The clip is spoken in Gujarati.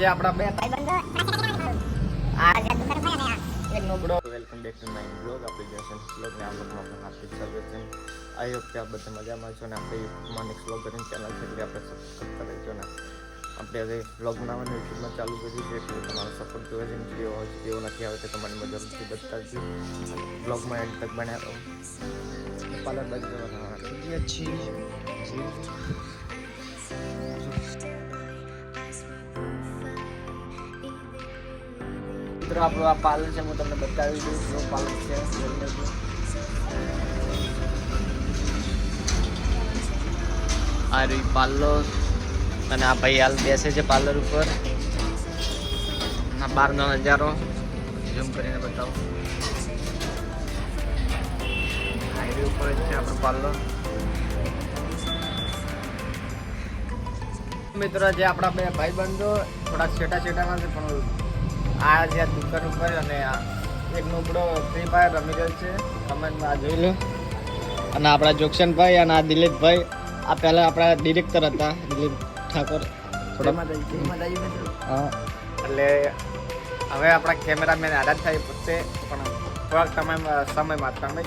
જે આપણા બે ભાઈબંધો આ જે દુકાન ભાઈ અને એક નોબડો welcome back to my blog application blog ને આપણું હાર્દિક સ્વાગત છે. આઈ હોપ કે આપ બધા મજામાં છો ને આપણે યુટ્યુબમાં નેક્સ્ટ બ્લોગ કરીને ચેનલ છે એટલે આપણે સબસ્ક્રાઈબ કરી દેજો ને આપણે હવે બ્લોગ બનાવવાનું યુટ્યુબમાં ચાલુ કર્યું છે એટલે તમારો સપોર્ટ જોઈએ છે કેવો હોય કેવો નથી આવે તો તમારી મદદથી બતાવજો બ્લોગમાં એન્ડ તક બનાવો પાલર બાજુ મિત્રો આપણું આ પાર્લર છે હું તમને બતાવી દઉં શું પાર્લર છે. આ રહી પાર્લર અને આ ભાઈ હાલ બેસે છે પાર્લર ઉપર. આ બહારનો નજારો ઝૂમ કરીને બતાવો. હાઈવે ઉપર જ છે આપણું પાર્લર. મિત્રો જે આપણા બે ભાઈબંધો થોડા છેટા છે પણ આ જે દુકાન ઉપર અને એક નોબડો ફ્રી ફાયર રમી રહ્યો છે કમેન્ટમાં જોઈ લો. અને આપણા જોક્શનભાઈ અને આ દિલીપભાઈ આ પહેલાં આપણા ડિરેક્ટર હતા દિલીપ ઠાકોર હા એટલે હવે આપણા કેમેરામેન આઝાદ થાય પોતે પણ થોડાક સમયમાં તમે